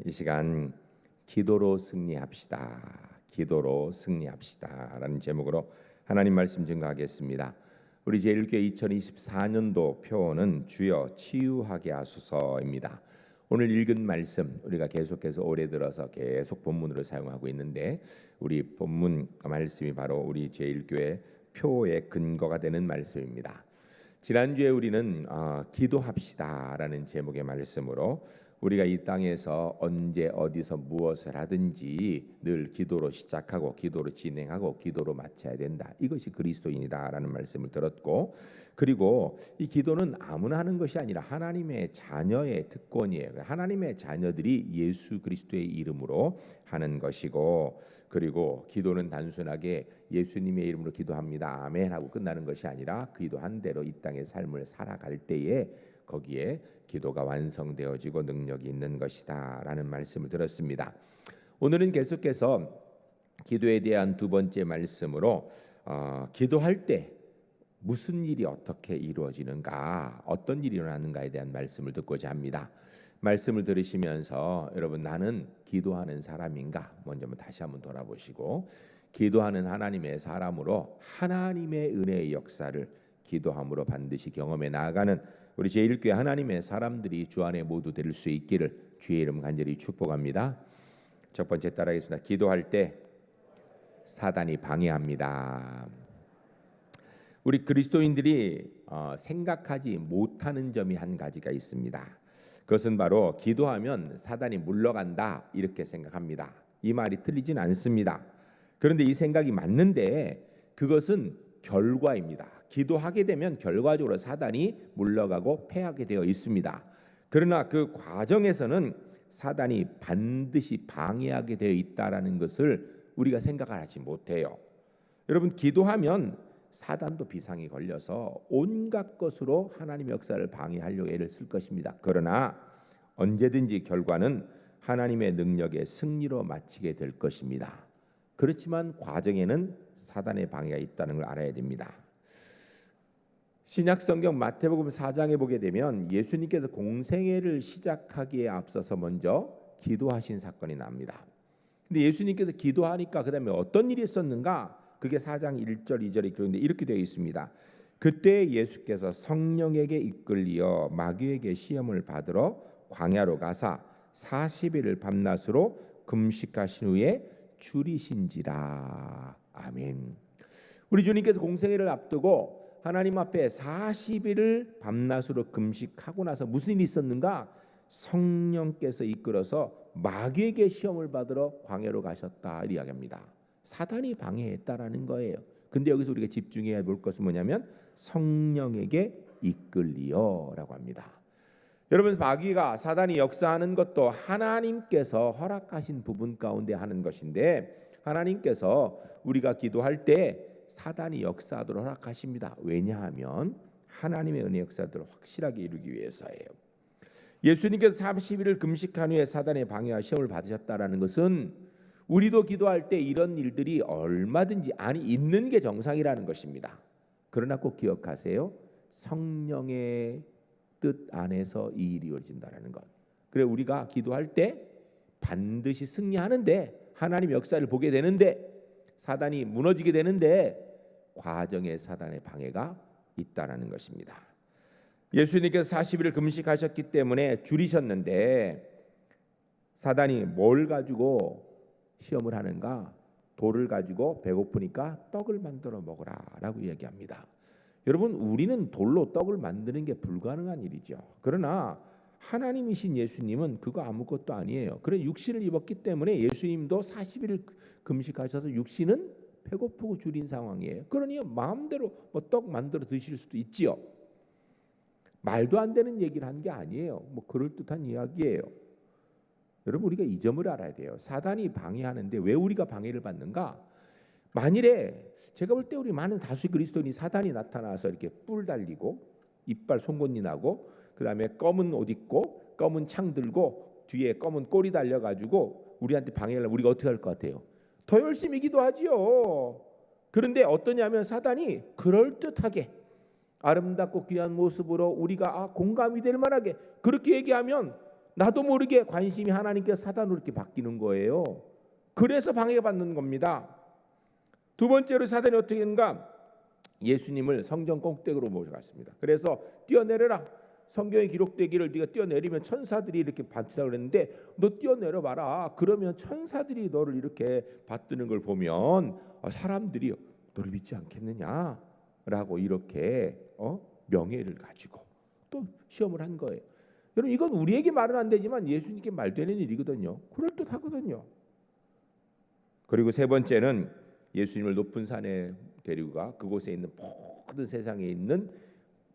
이 시간 기도로 승리합시다. 기도로 승리합시다 라는 제목으로 하나님 말씀 증거하겠습니다. 우리 제1교회 2024년도 표어는 주여 치유하게 하소서입니다. 오늘 읽은 말씀 우리가 계속해서 올해 들어서 계속 본문으로 사용하고 있는데, 우리 본문 말씀이 바로 우리 제1교회 표어의 근거가 되는 말씀입니다. 지난주에 우리는 기도합시다라는 제목의 말씀으로 우리가 이 땅에서 언제 어디서 무엇을 하든지 늘 기도로 시작하고 기도로 진행하고 기도로 마쳐야 된다. 이것이 그리스도인이다라는 말씀을 들었고, 그리고 이 기도는 아무나 하는 것이 아니라 하나님의 자녀의 특권이에요. 하나님의 자녀들이 예수 그리스도의 이름으로 하는 것이고, 그리고 기도는 단순하게 예수님의 이름으로 기도합니다 아멘 하고 끝나는 것이 아니라 기도한 대로 이 땅의 삶을 살아갈 때에 거기에 기도가 완성되어지고 능력이 있는 것이다 라는 말씀을 들었습니다. 오늘은 계속해서 기도에 대한 두 번째 말씀으로 기도할 때 무슨 일이 어떻게 이루어지는가, 어떤 일이 일어나는가에 대한 말씀을 듣고자 합니다. 말씀을 들으시면서 여러분, 나는 기도하는 사람인가 먼저 다시 한번 돌아보시고, 기도하는 하나님의 사람으로 하나님의 은혜의 역사를 기도함으로 반드시 경험해 나아가는 우리 제1교회 하나님의 사람들이 주 안에 모두 될 수 있기를 주의 이름 간절히 축복합니다. 첫 번째 따라하겠습니다. 기도할 때 사단이 방해합니다. 우리 그리스도인들이 생각하지 못하는 점이 한 가지가 있습니다. 그것은 바로 기도하면 사단이 물러간다 이렇게 생각합니다. 이 말이 틀리진 않습니다. 그런데 이 생각이 맞는데 그것은 결과입니다. 기도하게 되면 결과적으로 사단이 물러가고 패하게 되어 있습니다. 그러나 그 과정에서는 사단이 반드시 방해하게 되어 있다라는 것을 우리가 생각하지 못해요. 여러분, 기도하면 사단도 비상이 걸려서 온갖 것으로 하나님의 역사를 방해하려고 애를 쓸 것입니다. 그러나 언제든지 결과는 하나님의 능력의 승리로 마치게 될 것입니다. 그렇지만 과정에는 사단의 방해가 있다는 걸 알아야 됩니다. 신약성경 마태복음 4장에 보게 되면 예수님께서 공생애를 시작하기에 앞서서 먼저 기도하신 사건이 납니다. 근데 예수님께서 기도하니까 그 다음에 어떤 일이 있었는가? 그게 4장 1절 2절에 그런데 이렇게 되어 있습니다. 그때 예수께서 성령에게 이끌리어 마귀에게 시험을 받으러 광야로 가사 40일을 밤낮으로 금식하신 후에 줄이신지라. 아멘. 우리 주님께서 공생애를 앞두고 하나님 앞에 40일을 밤낮으로 금식하고 나서 무슨 일이 있었는가? 성령께서 이끌어서 마귀에게 시험을 받으러 광야로 가셨다 이야기합니다. 사단이 방해했다라는 거예요. 근데 여기서 우리가 집중해야 볼 것은 뭐냐면 성령에게 이끌리어라고 합니다. 여러분, 마귀가 사단이 역사하는 것도 하나님께서 허락하신 부분 가운데 하는 것인데, 하나님께서 우리가 기도할 때 사단이 역사하도록 허락하십니다. 왜냐하면 하나님의 은혜 역사들을 확실하게 이루기 위해서예요. 예수님께서 30일을 금식한 후에 사단의 방해와 시험을 받으셨다라는 것은 우리도 기도할 때 이런 일들이 얼마든지 있는 게 정상이라는 것입니다. 그러나 꼭 기억하세요. 성령의 뜻 안에서 이 일이 이루어진다는 것. 그래, 우리가 기도할 때 반드시 승리하는데, 하나님 역사를 보게 되는데, 사단이 무너지게 되는데 과정에 사단의 방해가 있다라는 것입니다. 예수님께서 40일을 금식하셨기 때문에 줄이셨는데, 사단이 뭘 가지고 시험을 하는가? 돌을 가지고 배고프니까 떡을 만들어 먹으라라고 이야기합니다. 여러분, 우리는 돌로 떡을 만드는 게 불가능한 일이죠. 그러나 하나님이신 예수님은 그거 아무것도 아니에요. 그런 육신을 입었기 때문에 예수님도 40일을 금식하셔서 육신은 배고프고 줄인 상황이에요. 그러니 마음대로 떡 만들어 드실 수도 있지요. 말도 안 되는 얘기를 한 게 아니에요. 그럴듯한 이야기예요. 여러분, 우리가 이 점을 알아야 돼요. 사단이 방해하는데 왜 우리가 방해를 받는가? 만일에 제가 볼 때 우리 많은 다수의 그리스도인이 사단이 나타나서 이렇게 뿔 달리고 이빨 송곳니 나고 그다음에 검은 옷 입고 검은 창 들고 뒤에 검은 꼬리 달려가지고 우리한테 방해를 하면 우리가 어떻게 할 것 같아요? 더 열심히 기도하지요. 그런데 어떠냐면 사단이 그럴듯하게 아름답고 귀한 모습으로 우리가 공감이 될 만하게 그렇게 얘기하면 나도 모르게 관심이 하나님께서 사단으로 이렇게 바뀌는 거예요. 그래서 방해받는 겁니다. 두 번째로 사단이 어떻게 했는가? 예수님을 성전 꼭대기로 모셔갔습니다. 그래서 뛰어내려라. 성경에 기록되기를 네가 뛰어내리면 천사들이 이렇게 받는다 그랬는데 너 뛰어내려 봐라. 그러면 천사들이 너를 이렇게 받드는 걸 보면 사람들이 너를 믿지 않겠느냐라고 이렇게 명예를 가지고 또 시험을 한 거예요. 여러분 이건 우리에게 말은 안 되지만 예수님께 말되는 일이거든요. 그럴듯하거든요. 그리고 세 번째는 예수님을 높은 산에 데리고 가 그곳에 있는 모든 세상에 있는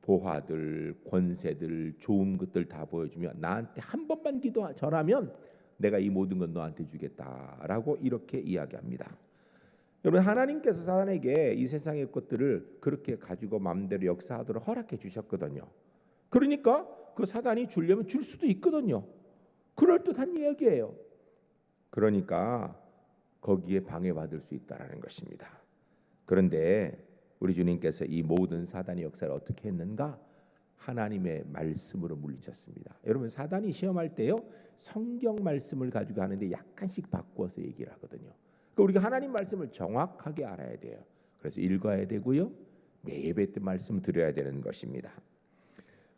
보화들, 권세들, 좋은 것들 다 보여주며 나한테 한 번만 전하면 내가 이 모든 건 너한테 주겠다라고 이렇게 이야기합니다. 여러분 하나님께서 사단에게 이 세상의 것들을 그렇게 가지고 마음대로 역사하도록 허락해 주셨거든요. 그러니까 그 사단이 주려면 줄 수도 있거든요. 그럴듯한 이야기예요. 그러니까 거기에 방해받을 수 있다라는 것입니다. 그런데 우리 주님께서 이 모든 사단의 역사를 어떻게 했는가? 하나님의 말씀으로 물리쳤습니다. 여러분 사단이 시험할 때요 성경 말씀을 가지고 하는데 약간씩 바꾸어서 얘기를 하거든요. 그러니까 우리가 하나님 말씀을 정확하게 알아야 돼요. 그래서 읽어야 되고요 매 예배 때 말씀 드려야 되는 것입니다.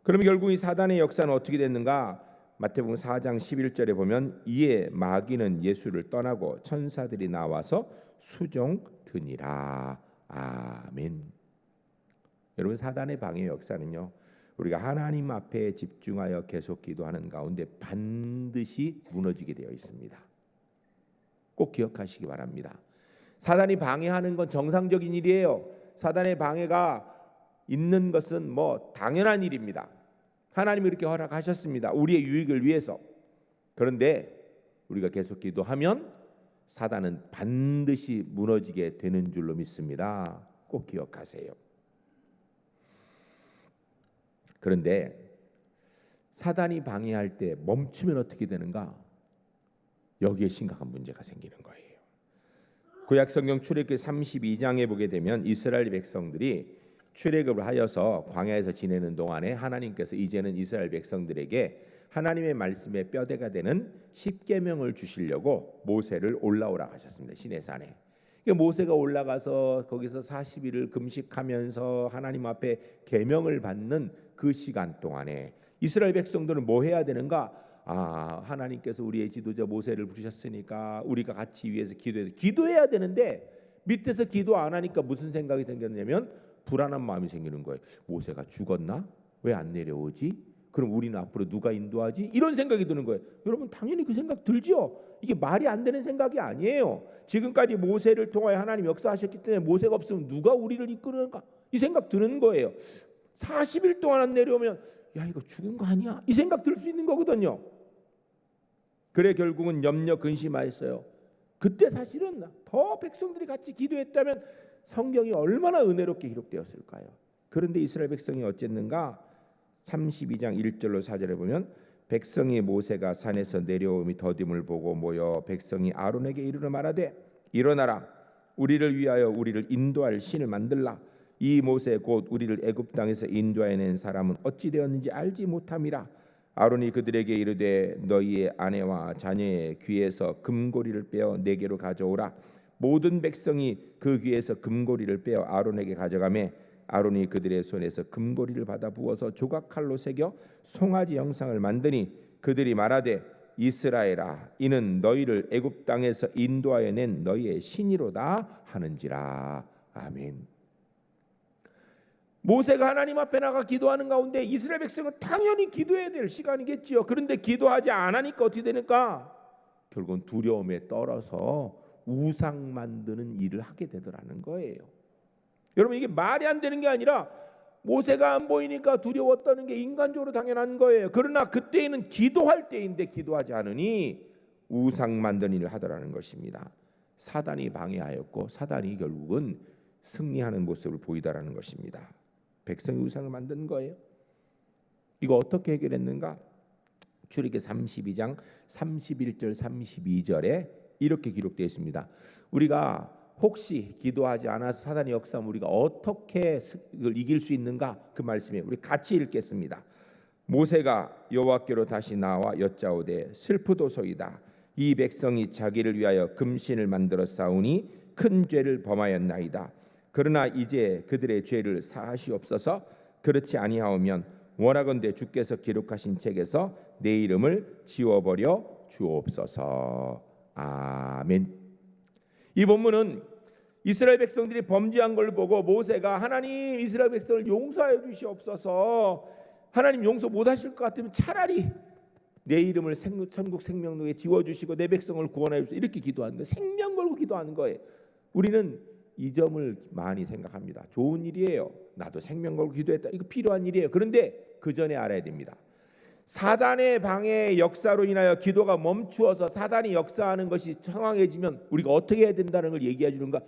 그러면 결국 이 사단의 역사는 어떻게 됐는가? 마태복음 4장 11절에 보면 이에 마귀는 예수를 떠나고 천사들이 나와서 수종 드니라. 아멘. 여러분 사단의 방해 역사는요 우리가 하나님 앞에 집중하여 계속 기도하는 가운데 반드시 무너지게 되어 있습니다. 꼭 기억하시기 바랍니다. 사단이 방해하는 건 정상적인 일이에요. 사단의 방해가 있는 것은 당연한 일입니다. 하나님이 이렇게 허락하셨습니다. 우리의 유익을 위해서. 그런데 우리가 계속 기도하면 사단은 반드시 무너지게 되는 줄로 믿습니다. 꼭 기억하세요. 그런데 사단이 방해할 때 멈추면 어떻게 되는가? 여기에 심각한 문제가 생기는 거예요. 구약 성경 출애굽기 32장에 보게 되면 이스라엘 백성들이 출애굽을 하여서 광야에서 지내는 동안에 하나님께서 이제는 이스라엘 백성들에게 하나님의 말씀의 뼈대가 되는 십계명을 주시려고 모세를 올라오라 하셨습니다. 시내산에. 모세가 올라가서 거기서 40일을 금식하면서 하나님 앞에 계명을 받는 그 시간 동안에 이스라엘 백성들은 뭐 해야 되는가? 하나님께서 우리의 지도자 모세를 부르셨으니까 우리가 같이 위해서 기도해야 되는데 밑에서 기도 안 하니까 무슨 생각이 생겼냐면 불안한 마음이 생기는 거예요. 모세가 죽었나? 왜 안 내려오지? 그럼 우리는 앞으로 누가 인도하지? 이런 생각이 드는 거예요. 여러분 당연히 그 생각 들죠? 이게 말이 안 되는 생각이 아니에요. 지금까지 모세를 통하여 하나님 역사하셨기 때문에 모세가 없으면 누가 우리를 이끌어가? 이 생각 드는 거예요. 40일 동안 안 내려오면 야 이거 죽은 거 아니야? 이 생각 들 수 있는 거거든요. 그래 결국은 염려 근심하였어요. 그때 사실은 더 백성들이 같이 기도했다면 성경이 얼마나 은혜롭게 기록되었을까요? 그런데 이스라엘 백성이 어쨌는가? 32장 1절로 4절에 보면 백성이 모세가 산에서 내려오미 더딤을 보고 모여 백성이 아론에게 이르러 말하되 일어나라 우리를 위하여 우리를 인도할 신을 만들라 이 모세 곧 우리를 애굽 땅에서 인도해낸 사람은 어찌 되었는지 알지 못함이라 아론이 그들에게 이르되 너희의 아내와 자녀의 귀에서 금고리를 빼어 내게로 가져오라 모든 백성이 그 귀에서 금고리를 빼어 아론에게 가져가매 아론이 그들의 손에서 금고리를 받아 부어서 조각칼로 새겨 송아지 형상을 만드니 그들이 말하되 이스라엘아 이는 너희를 애굽 땅에서 인도하여 낸 너희의 신이로다 하는지라. 아멘. 모세가 하나님 앞에 나가 기도하는 가운데 이스라엘 백성은 당연히 기도해야 될 시간이겠지요. 그런데 기도하지 않으니까 어떻게 되니까 결국은 두려움에 떨어서 우상 만드는 일을 하게 되더라는 거예요. 여러분 이게 말이 안 되는 게 아니라 모세가 안 보이니까 두려웠다는 게 인간적으로 당연한 거예요. 그러나 그때에는 기도할 때인데 기도하지 않으니 우상 만드는 일을 하더라는 것입니다. 사단이 방해하였고 사단이 결국은 승리하는 모습을 보이다라는 것입니다. 백성이 우상을 만든 거예요. 이거 어떻게 해결했는가? 출애굽기 32장 31절 32절에 이렇게 기록되어 있습니다. 우리가 혹시 기도하지 않아서 사단의 역사하면 우리가 어떻게 이걸 이길 수 있는가? 그 말씀에 우리 같이 읽겠습니다. 모세가 여호와께로 다시 나와 여짜오되 슬프도소이다. 이 백성이 자기를 위하여 금신을 만들어 쌓으니 큰 죄를 범하였나이다. 그러나 이제 그들의 죄를 사하시옵소서. 그렇지 아니하오면 원하건대 주께서 기록하신 책에서 내 이름을 지워버려 주옵소서. 아멘. 이 본문은 이스라엘 백성들이 범죄한 걸 보고 모세가 하나님 이스라엘 백성을 용서하여 주시옵소서. 하나님 용서 못하실 것 같으면 차라리 내 이름을 천국 생명록에 지워주시고 내 백성을 구원하여 주시옵소서. 이렇게 기도하는 거예요. 생명 걸고 기도하는 거예요. 우리는 이 점을 많이 생각합니다. 좋은 일이에요. 나도 생명 걸고 기도했다. 이거 필요한 일이에요. 그런데 그 전에 알아야 됩니다. 사단의 방해 역사로 인하여 기도가 멈추어서 사단이 역사하는 것이 상황해지면 우리가 어떻게 해야 된다는 걸 얘기해 주는가?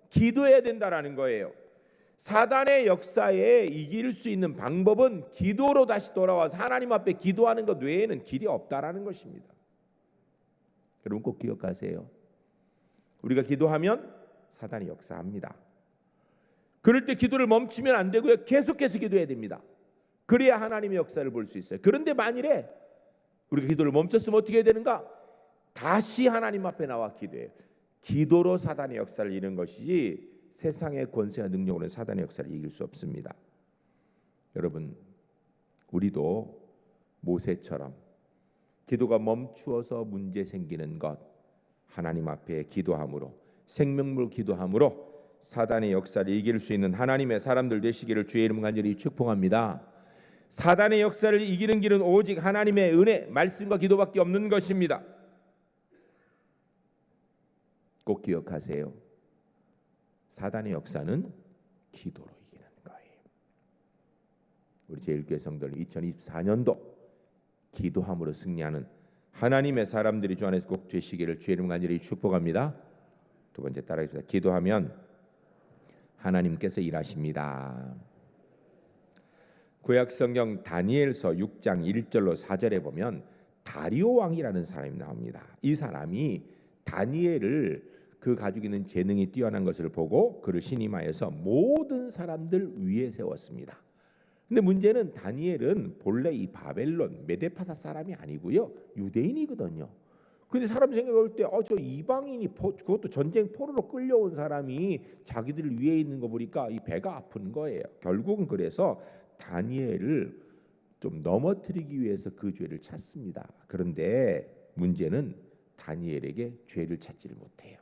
기도해야 된다라는 거예요. 사단의 역사에 이길 수 있는 방법은 기도로 다시 돌아와서 하나님 앞에 기도하는 것 외에는 길이 없다라는 것입니다. 여러분 꼭 기억하세요. 우리가 기도하면 사단이 역사합니다. 그럴 때 기도를 멈추면 안 되고요. 계속해서 기도해야 됩니다. 그래야 하나님의 역사를 볼 수 있어요. 그런데 만일에 우리가 기도를 멈췄으면 어떻게 해야 되는가? 다시 하나님 앞에 나와 기도해요. 기도로 사단의 역사를 이기는 것이지 세상의 권세와 능력으로는 사단의 역사를 이길 수 없습니다. 여러분, 우리도 모세처럼 기도가 멈추어서 문제 생기는 것, 하나님 앞에 기도함으로, 생명물 기도함으로 사단의 역사를 이길 수 있는 하나님의 사람들 되시기를 주의 이름 간절히 축복합니다. 사단의 역사를 이기는 길은 오직 하나님의 은혜, 말씀과 기도밖에 없는 것입니다. 꼭 기억하세요. 사단의 역사는 기도로 이기는 거예요. 우리 제1교회 성도들 2024년도 기도함으로 승리하는 하나님의 사람들이 주 안에서 꼭 되시기를 주의 이름 간절히 축복합니다. 두 번째 따라하겠습니다. 기도하면 하나님께서 일하십니다. 구약 성경 다니엘서 6장 1절로 4절에 보면 다리오 왕이라는 사람이 나옵니다. 이 사람이 다니엘을 그 가지고 있는 재능이 뛰어난 것을 보고 그를 신임하여서 모든 사람들 위에 세웠습니다. 근데 문제는 다니엘은 본래 이 바벨론 메데파사 사람이 아니고요, 유대인이거든요. 그런데 사람 생각할 때 저 이방인이 그것도 전쟁 포로로 끌려온 사람이 자기들 위에 있는 거 보니까 이 배가 아픈 거예요. 결국은 그래서 다니엘을 좀 넘어뜨리기 위해서 그 죄를 찾습니다. 그런데 문제는 다니엘에게 죄를 찾지를 못해요.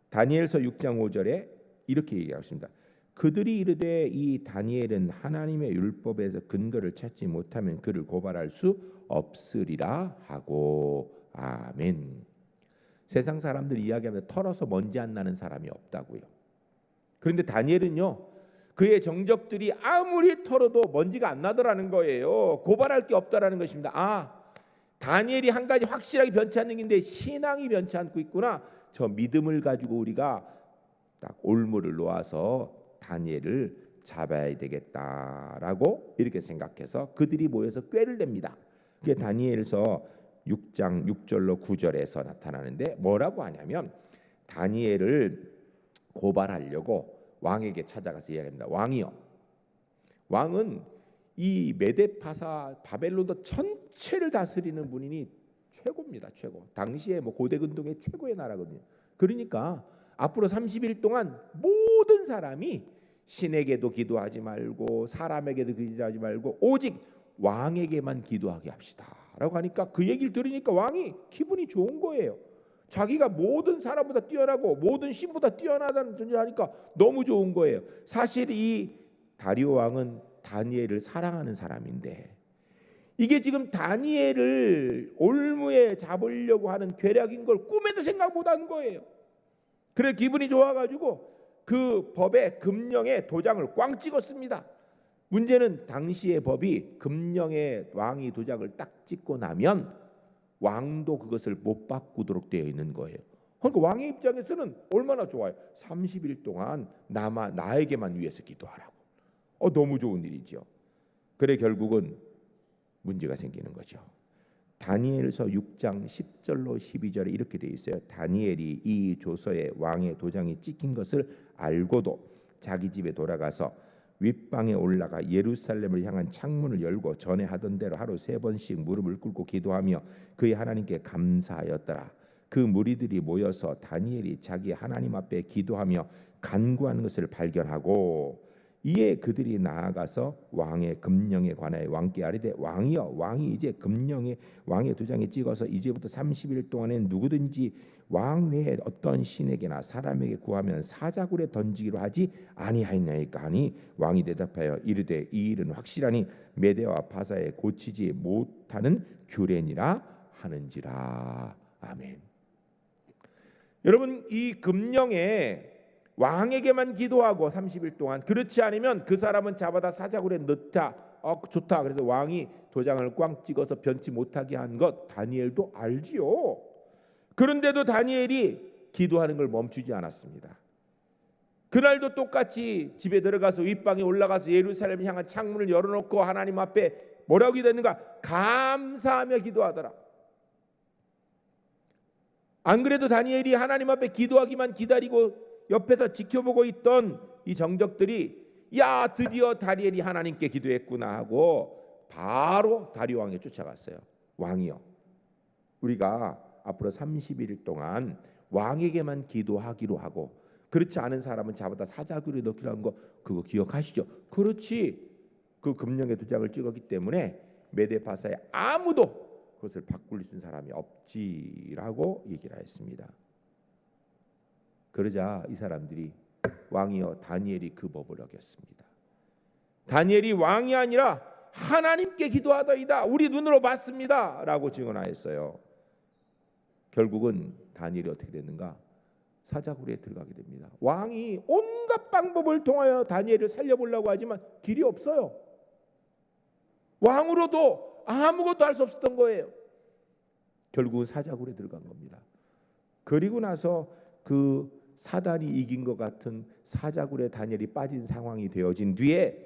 다니엘서 6장 5절에 이렇게 얘기하십니다. 그들이 이르되 이 다니엘은 하나님의 율법에서 근거를 찾지 못하면 그를 고발할 수 없으리라 하고. 아멘. 세상 사람들 이야기하면 털어서 먼지 안 나는 사람이 없다고요. 그런데 다니엘은요, 그의 정적들이 아무리 털어도 먼지가 안 나더라는 거예요. 고발할 게 없다라는 것입니다. 다니엘이 한 가지 확실하게 변치 않는 게 있는데 신앙이 변치 않고 있구나. 저 믿음을 가지고 우리가 딱 올무를 놓아서 다니엘을 잡아야 되겠다라고 이렇게 생각해서 그들이 모여서 꾀를 냅니다. 그게 다니엘서 6장 6절로 9절에서 나타나는데 뭐라고 하냐면 다니엘을 고발하려고 왕에게 찾아가서 이야기합니다. 왕이요, 왕은 이 메데파사 바벨론도 전체를 다스리는 분이니 최고입니다. 최고. 당시에 고대 근동의 최고의 나라거든요. 그러니까 앞으로 30일 동안 모든 사람이 신에게도 기도하지 말고 사람에게도 기도하지 말고 오직 왕에게만 기도하게 합시다 라고 하니까 그 얘기를 들으니까 왕이 기분이 좋은 거예요. 자기가 모든 사람보다 뛰어나고 모든 신보다 뛰어나다는 존재를 하니까 너무 좋은 거예요. 사실 이 다리오 왕은 다니엘을 사랑하는 사람인데 이게 지금 다니엘을 올무에 잡으려고 하는 괴략인 걸 꿈에도 생각 못한 거예요. 그래 기분이 좋아가지고 그 법에 금령에 도장을 꽝 찍었습니다. 문제는 당시의 법이 금령에 왕이 도장을 딱 찍고 나면 왕도 그것을 못 바꾸도록 되어 있는 거예요. 그러니까 왕의 입장에서는 얼마나 좋아요. 30일 동안 나에게만 위해서 기도하라고. 너무 좋은 일이죠. 그래 결국은 문제가 생기는 거죠. 다니엘서 6장 10절로 12절에 이렇게 되어 있어요. 다니엘이 이 조서에 왕의 도장이 찍힌 것을 알고도 자기 집에 돌아가서 윗방에 올라가 예루살렘을 향한 창문을 열고 전에 하던 대로 하루 3번씩 무릎을 꿇고 기도하며 그의 하나님께 감사하였더라. 그 무리들이 모여서 다니엘이 자기 하나님 앞에 기도하며 간구하는 것을 발견하고 이에 그들이 나아가서 왕의 금령에 관하여 왕께 아뢰되 왕이여, 왕이 이제 금령에 왕의 도장에 찍어서 이제부터 30일 동안에 누구든지 왕 외에 어떤 신에게나 사람에게 구하면 사자굴에 던지기로 하지 아니하였나이까 하니 왕이 대답하여 이르되 이 일은 확실하니 메대와 바사에 고치지 못하는 규례니라 하는지라. 아멘. 여러분, 이 금령에 왕에게만 기도하고 30일 동안, 그렇지 않으면 그 사람은 잡아다 사자굴에 넣다. 좋다. 그래서 왕이 도장을 꽝 찍어서 변치 못하게 한 것 다니엘도 알지요. 그런데도 다니엘이 기도하는 걸 멈추지 않았습니다. 그날도 똑같이 집에 들어가서 윗방에 올라가서 예루살렘 향한 창문을 열어놓고 하나님 앞에 뭐라고 기도했는가? 감사하며 기도하더라. 안 그래도 다니엘이 하나님 앞에 기도하기만 기다리고 옆에서 지켜보고 있던 이 정적들이 야, 드디어 다니엘이 하나님께 기도했구나 하고 바로 다리오 왕에 쫓아갔어요. 왕이요, 우리가 앞으로 30일 동안 왕에게만 기도하기로 하고 그렇지 않은 사람은 잡아다 사자굴에 넣기로 한 거 그거 기억하시죠? 그렇지. 그 금령의 도장을 찍었기 때문에 메데바사에 아무도 그것을 바꿀 수 있는 사람이 없지라고 얘기를 했습니다. 그러자 이 사람들이 왕이여, 다니엘이 그 법을 어겼습니다. 다니엘이 왕이 아니라 하나님께 기도하더이다. 우리 눈으로 봤습니다 라고 증언하였어요. 결국은 다니엘이 어떻게 됐는가? 사자굴에 들어가게 됩니다. 왕이 온갖 방법을 통하여 다니엘을 살려보려고 하지만 길이 없어요. 왕으로도 아무것도 할 수 없었던 거예요. 결국은 사자굴에 들어간 겁니다. 그리고 나서 그 사단이 이긴 것 같은 사자굴에 다니엘이 빠진 상황이 되어진 뒤에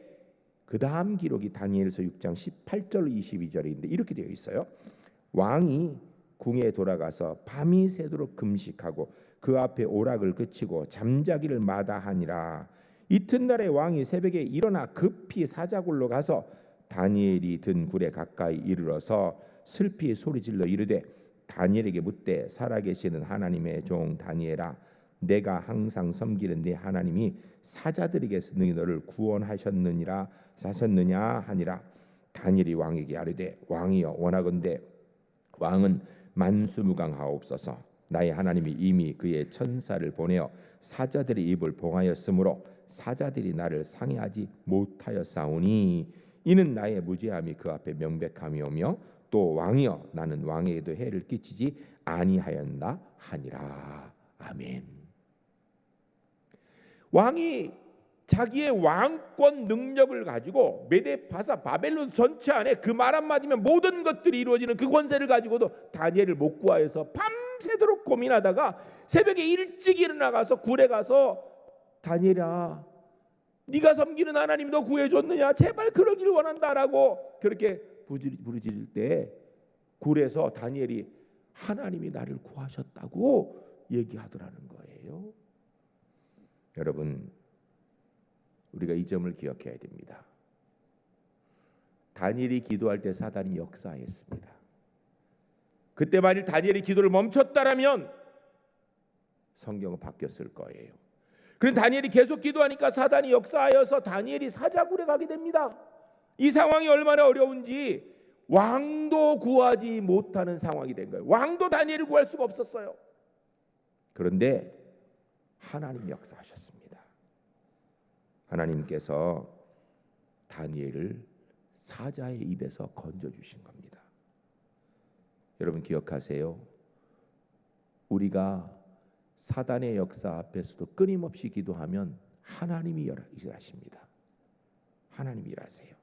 그 다음 기록이 다니엘서 6장 18절 22절인데 이렇게 되어 있어요. 왕이 궁에 돌아가서 밤이 새도록 금식하고 그 앞에 오락을 그치고 잠자기를 마다하니라. 이튿날에 왕이 새벽에 일어나 급히 사자굴로 가서 다니엘이 든 굴에 가까이 이르러서 슬피 소리질러 이르되 다니엘에게 묻되 살아계시는 하나님의 종 다니엘아, 내가 항상 섬기는 네 하나님이 사자들에게서 능히 너를 구원하셨느냐 하니라. 다니엘이 왕에게 아뢰되 왕이여, 원하건대 왕은 만수무강하옵소서. 나의 하나님이 이미 그의 천사를 보내어 사자들의 입을 봉하였으므로 사자들이 나를 상해하지 못하였사오니 이는 나의 무죄함이 그 앞에 명백함이오며 또 왕이여, 나는 왕에게도 해를 끼치지 아니하였나 하니라. 아멘. 왕이 자기의 왕권 능력을 가지고 메데바사 바벨론 전체 안에 그 말 한마디면 모든 것들이 이루어지는 그 권세를 가지고도 다니엘을 못 구하여서 밤새도록 고민하다가 새벽에 일찍 일어나가서 굴에 가서 다니엘아, 네가 섬기는 하나님 너 구해줬느냐? 제발 그러기를 원한다라고 그렇게 부르짖을 때 굴에서 다니엘이 하나님이 나를 구하셨다고 얘기하더라는 거예요. 여러분, 우리가 이 점을 기억해야 됩니다. 다니엘이 기도할 때 사단이 역사했습니다. 그때 만일 다니엘이 기도를 멈췄다라면 성경은 바뀌었을 거예요. 그런데 다니엘이 계속 기도하니까 사단이 역사하여서 다니엘이 사자굴에 가게 됩니다. 이 상황이 얼마나 어려운지 왕도 구하지 못하는 상황이 된 거예요. 왕도 다니엘을 구할 수가 없었어요. 그런데 하나님이 역사하셨습니다. 하나님께서 다니엘을 사자의 입에서 건져주신 겁니다. 여러분 기억하세요. 우리가 사단의 역사 앞에서도 끊임없이 기도하면 하나님이 일하십니다. 하나님이 일하세요.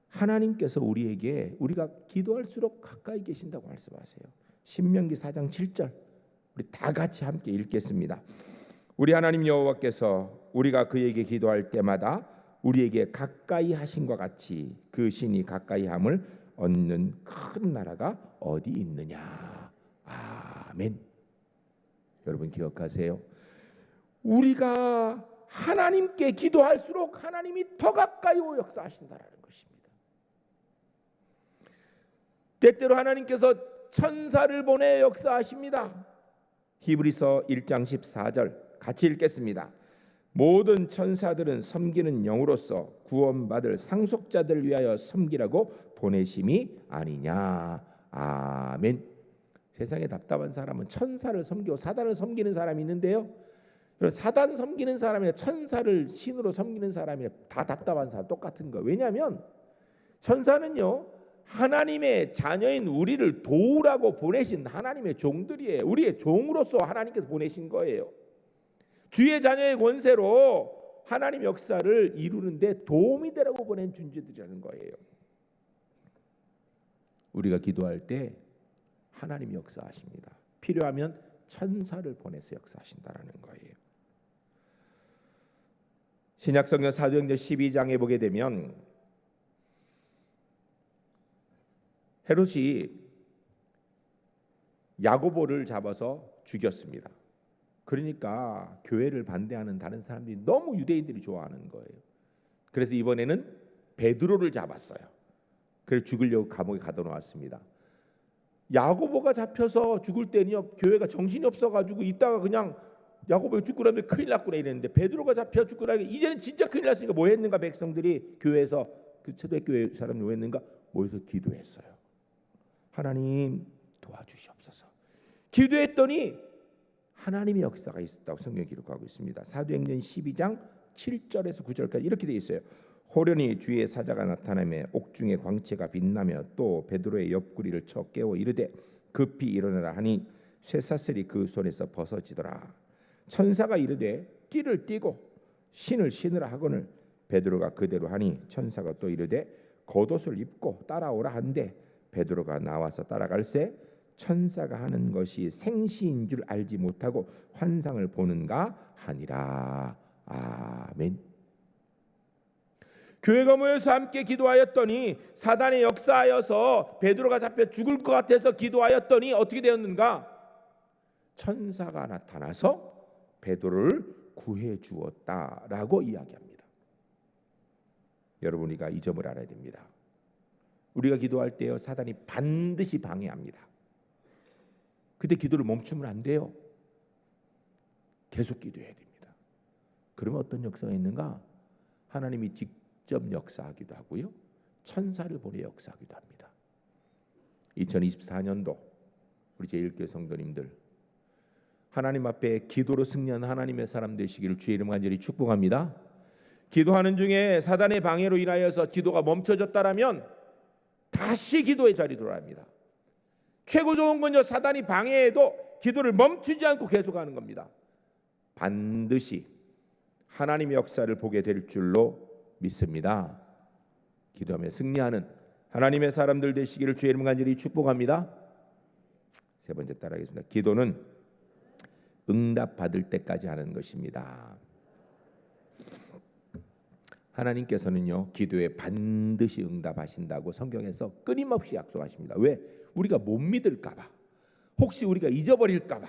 하나님께서 우리에게 우리가 기도할수록 가까이 계신다고 말씀하세요. 신명기 4장 7절 우리 다 같이 함께 읽겠습니다. 우리 하나님 여호와께서 우리가 그에게 기도할 때마다 우리에게 가까이 하신과 같이 그 신이 가까이 함을 얻는 큰 나라가 어디 있느냐. 아멘. 여러분 기억하세요. 우리가 하나님께 기도할수록 하나님이 더 가까이 오 역사하신다라는 것입니다. 때때로 하나님께서 천사를 보내 역사하십니다. 히브리서 1장 14절 같이 읽겠습니다. 모든 천사들은 섬기는 영으로서 구원받을 상속자들을 위하여 섬기라고 보내심이 아니냐. 아멘. 세상에 답답한 사람은 천사를 섬기고 사단을 섬기는 사람이 있는데요, 사단 섬기는 사람이나 천사를 신으로 섬기는 사람이나 다 답답한 사람 똑같은 거. 왜냐하면 천사는요, 하나님의 자녀인 우리를 도우라고 보내신 하나님의 종들이에요. 우리의 종으로서 하나님께서 보내신 거예요. 주의 자녀의 권세로 하나님 역사를 이루는데 도움이 되라고 보낸 존재들이라는 거예요. 우리가 기도할 때 하나님이 역사하십니다. 필요하면 천사를 보내서 역사하신다라는 거예요. 신약성경 사도행전 12장에 보게 되면 헤롯이 야고보를 잡아서 죽였습니다. 그러니까 교회를 반대하는 다른 사람들이 너무 유대인들이 좋아하는 거예요. 그래서 이번에는 베드로를 잡았어요. 그래서 죽으려고 감옥에 가둬놓았습니다. 야고보가 잡혀서 죽을 때는요, 교회가 정신이 없어가지고 이따가 그냥 야고보가 죽고 나면 큰일 났구나 이랬는데, 베드로가 잡혀 죽고 나니까 이제는 진짜 큰일 났으니까 뭐 했는가? 백성들이 교회에서, 그 초대교회 사람들이 뭐 했는가? 모여서 기도했어요. 하나님 도와주시옵소서. 기도했더니 하나님의 역사가 있었다고 성경이 기록하고 있습니다. 사도행전 12장 7절에서 9절까지 이렇게 되어 있어요. 호련히 주의 사자가 나타나며 옥중의 광채가 빛나며 또 베드로의 옆구리를 쳐 깨워 이르되 급히 일어나라 하니 쇠사슬이 그 손에서 벗어지더라. 천사가 이르되 띠를 띠고 신을 신으라 하거늘 베드로가 그대로 하니 천사가 또 이르되 겉옷을 입고 따라오라 한데 베드로가 나와서 따라갈새 천사가 하는 것이 생시인 줄 알지 못하고 환상을 보는가 하니라. 아멘. 교회가 모여서 함께 기도하였더니 사단이 역사하여서 베드로가 잡혀 죽을 것 같아서 기도하였더니 어떻게 되었는가? 천사가 나타나서 베드로를 구해 주었다라고 이야기합니다. 여러분, 우리가 이 점을 알아야 됩니다. 우리가 기도할 때요, 사단이 반드시 방해합니다. 그때 기도를 멈추면 안 돼요. 계속 기도해야 됩니다. 그러면 어떤 역사가 있는가? 하나님이 직접 역사하기도 하고요, 천사를 보내 역사하기도 합니다. 2024년도 우리 제1교회 성도님들, 하나님 앞에 기도로 승리하는 하나님의 사람 되시기를 주의 이름 간절히 축복합니다. 기도하는 중에 사단의 방해로 인하여서 기도가 멈춰졌다라면 다시 기도의 자리로 돌아갑니다. 최고 좋은 건요, 사단이 방해해도 기도를 멈추지 않고 계속하는 겁니다. 반드시 하나님의 역사를 보게 될 줄로 믿습니다. 기도하며 승리하는 하나님의 사람들 되시기를 주의 이름 간절히 축복합니다. 세 번째 따라하겠습니다. 기도는 응답받을 때까지 하는 것입니다. 하나님께서는요, 기도에 반드시 응답하신다고 성경에서 끊임없이 약속하십니다. 왜? 우리가 못 믿을까 봐, 혹시 우리가 잊어버릴까 봐.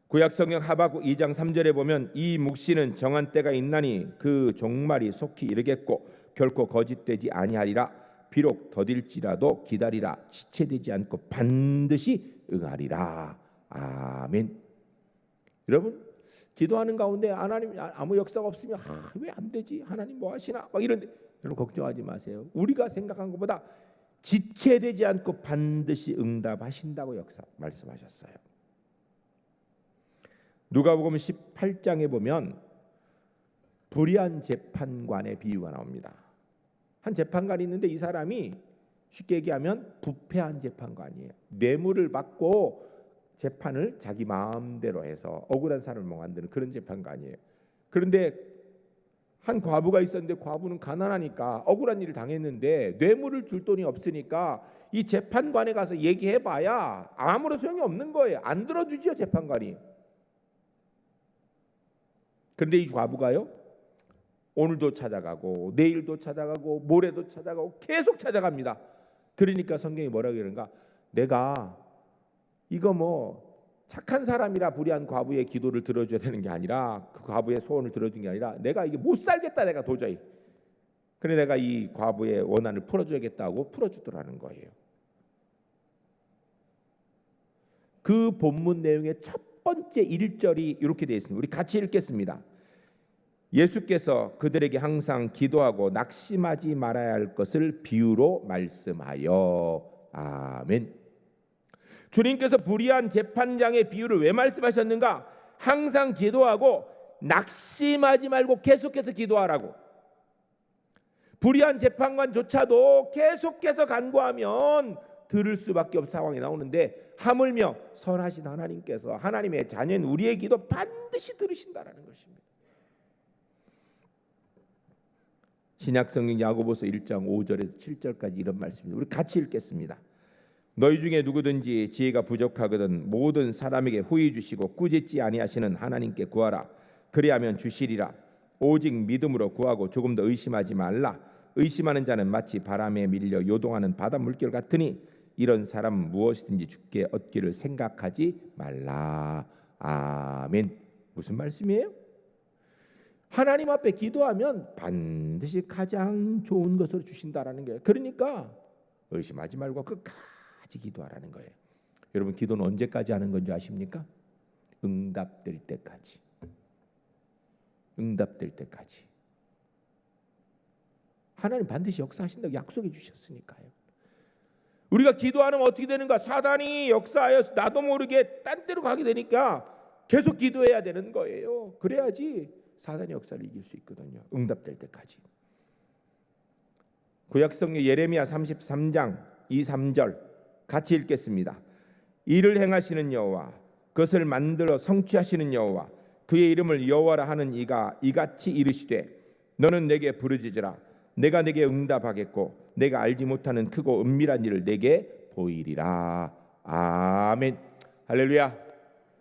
구약성경 하박국 2장 3절에 보면 이 묵시는 정한 때가 있나니 그 종말이 속히 이르겠고 결코 거짓되지 아니하리라. 비록 더딜지라도 기다리라. 지체되지 않고 반드시 응하리라. 아멘. 여러분, 기도하는 가운데 하나님 아무 역사가 없으면 왜 안 되지? 하나님 뭐 하시나? 막 이런데 여러분 걱정하지 마세요. 우리가 생각한 것보다 지체되지 않고 반드시 응답하신다고 말씀하셨어요. 누가복음 18장에 보면 불의한 재판관의 비유가 나옵니다. 한 재판관이 있는데 이 사람이 쉽게 얘기하면 부패한 재판관이에요. 뇌물을 받고 재판을 자기 마음대로 해서 억울한 사람을 만드는 그런 재판관이에요. 그런데 한 과부가 있었는데 과부는 가난하니까 억울한 일을 당했는데 뇌물을 줄 돈이 없으니까 이 재판관에 가서 얘기해봐야 아무런 소용이 없는 거예요. 안 들어주지요, 재판관이. 그런데 이 과부가요, 오늘도 찾아가고 내일도 찾아가고 모레도 찾아가고 계속 찾아갑니다. 그러니까 성경이 뭐라고 그러는가? 내가 이거 뭐 착한 사람이라 불의한 과부의 기도를 들어줘야 되는 게 아니라, 그 과부의 소원을 들어준 게 아니라, 내가 이게 못 살겠다, 내가 도저히, 그래 내가 이 과부의 원한을 풀어줘야겠다고 풀어주더라는 거예요. 그 본문 내용의 첫 번째 1절이 이렇게 되어 있습니다. 우리 같이 읽겠습니다. 예수께서 그들에게 항상 기도하고 낙심하지 말아야 할 것을 비유로 말씀하여. 아멘. 주님께서 불의한 재판장의 비유를 왜 말씀하셨는가? 항상 기도하고 낙심하지 말고 계속해서 기도하라고. 불의한 재판관조차도 계속해서 간구하면 들을 수밖에 없는 상황이 나오는데, 하물며 선하신 하나님께서, 하나님의 자녀인 우리의 기도 반드시 들으신다라는 것입니다. 신약성경 야고보서 1장 5절에서 7절까지 이런 말씀입니다. 우리 같이 읽겠습니다. 너희 중에 누구든지 지혜가 부족하거든 모든 사람에게 후히 주시고 꾸짖지 아니하시는 하나님께 구하라. 그리하면 주시리라. 오직 믿음으로 구하고 조금 더 의심하지 말라. 의심하는 자는 마치 바람에 밀려 요동하는 바다 물결 같으니 이런 사람은 무엇이든지 주께 얻기를 생각하지 말라. 아멘. 무슨 말씀이에요? 하나님 앞에 기도하면 반드시 가장 좋은 것을 주신다라는 거예요. 그러니까 의심하지 말고 끝까지 기도하라는 거예요. 여러분, 기도는 언제까지 하는 건지 아십니까? 응답될 때까지. 응답될 때까지. 하나님 반드시 역사하신다고 약속해 주셨으니까요. 우리가 기도하면 어떻게 되는가? 사단이 역사하여 나도 모르게 딴 데로 가게 되니까 계속 기도해야 되는 거예요. 그래야지 사단의 역사를 이길 수 있거든요. 응답될 때까지. 구약성경 예레미야 33장 2, 3절 같이 읽겠습니다. 이를 행하시는 여호와, 그것을 만들어 성취하시는 여호와, 그의 이름을 여호와라 하는 이가 이같이 이르시되 너는 내게 부르짖으라. 내가 내게 응답하겠고 내가 알지 못하는 크고 은밀한 일을 내게 보이리라. 아멘. 할렐루야.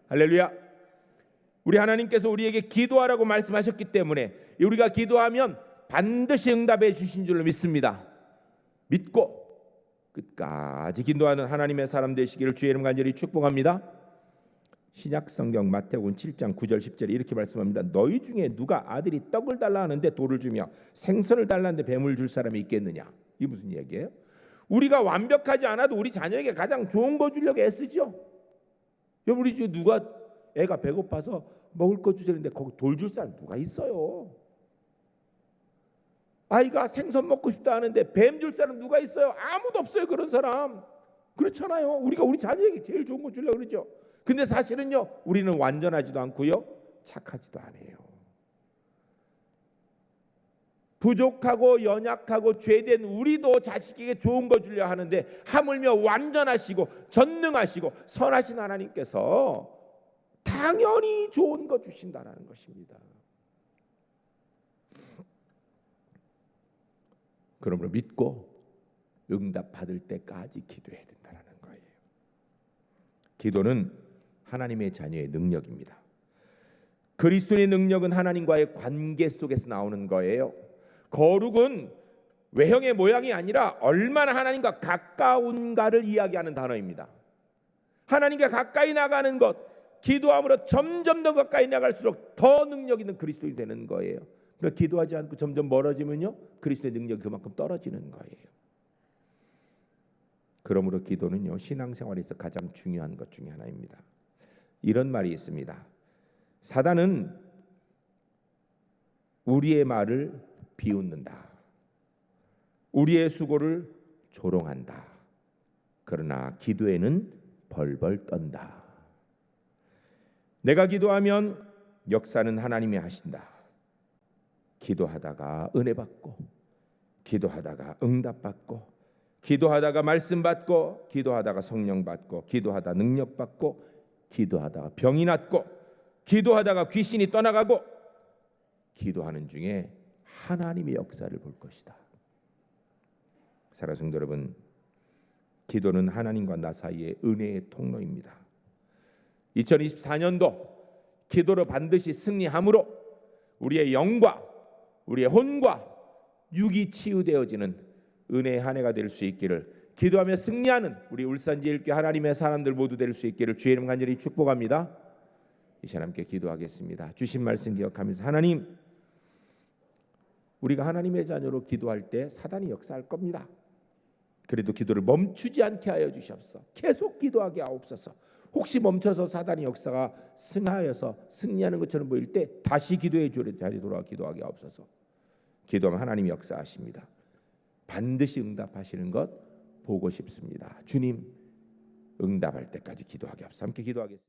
할렐루야. 우리 하나님께서 우리에게 기도하라고 말씀하셨기 때문에 우리가 기도하면 반드시 응답해 주신 줄로 믿습니다. 믿고 끝까지 기도하는 하나님의 사람 되시기를 주의 이름 간절히 축복합니다. 신약성경 마태복음 7장 9절 10절에 이렇게 말씀합니다. 너희 중에 누가 아들이 떡을 달라 하는데 돌을 주며 생선을 달라 하는데 뱀을 줄 사람이 있겠느냐? 이게 무슨 이야기예요? 우리가 완벽하지 않아도 우리 자녀에게 가장 좋은 거 주려고 애쓰죠. 여러분, 우리 중에 누가 애가 배고파서 먹을 거 주세요는데 거기 돌 줄 사람 누가 있어요? 아이가 생선 먹고 싶다 하는데 뱀 줄 사람 누가 있어요? 아무도 없어요. 그런 사람. 그렇잖아요. 우리가 우리 자녀에게 제일 좋은 거 주려고 그러죠. 근데 사실은요, 우리는 완전하지도 않고요, 착하지도 않아요. 부족하고 연약하고 죄된 우리도 자식에게 좋은 거 주려 하는데 하물며 완전하시고 전능하시고 선하신 하나님께서 당연히 좋은 거 주신다는 것입니다. 그러므로 믿고 응답 받을 때까지 기도해야 된다는 거예요. 기도는 하나님의 자녀의 능력입니다. 그리스도의 능력은 하나님과의 관계 속에서 나오는 거예요. 거룩은 외형의 모양이 아니라 얼마나 하나님과 가까운가를 이야기하는 단어입니다. 하나님과 가까이 나가는 것, 기도함으로 점점 더 가까이 나갈수록 더 능력 있는 그리스도인이 되는 거예요. 그러니까 기도하지 않고 점점 멀어지면요, 그리스도의 능력이 그만큼 떨어지는 거예요. 그러므로 기도는요, 신앙생활에서 가장 중요한 것 중에 하나입니다. 이런 말이 있습니다. 사단은 우리의 말을 비웃는다. 우리의 수고를 조롱한다. 그러나 기도에는 벌벌 떤다. 내가 기도하면 역사는 하나님이 하신다. 기도하다가 은혜 받고, 기도하다가 응답 받고, 기도하다가 말씀 받고, 기도하다가 성령 받고, 기도하다 능력 받고, 기도하다가 병이 낫고, 기도하다가 귀신이 떠나가고, 기도하는 중에 하나님의 역사를 볼 것이다. 사랑하는 성도 여러분, 기도는 하나님과 나 사이의 은혜의 통로입니다. 2024년도 기도로 반드시 승리함으로 우리의 영과 우리의 혼과 육이 치유되어지는 은혜의 한 해가 될 수 있기를 기도하며 승리하는 우리 울산제일교회 하나님의 사람들 모두 될 수 있기를 주의 이름 간절히 축복합니다. 이 시간 함께 기도하겠습니다. 주신 말씀 기억하면서 하나님, 우리가 하나님의 자녀로 기도할 때 사단이 역사할 겁니다. 그래도 기도를 멈추지 않게 하여 주시옵소서. 계속 기도하게 하옵소서. 혹시 멈춰서 사단의 역사가 승하여서 승리하는 것처럼 보일 때 다시 기도해 주려 자리 돌아와 기도하게 하옵소서. 기도하면 하나님이 역사하십니다. 반드시 응답하시는 것 보고 싶습니다. 주님, 응답할 때까지 기도하게 하옵소서. 함께 기도하겠습니다.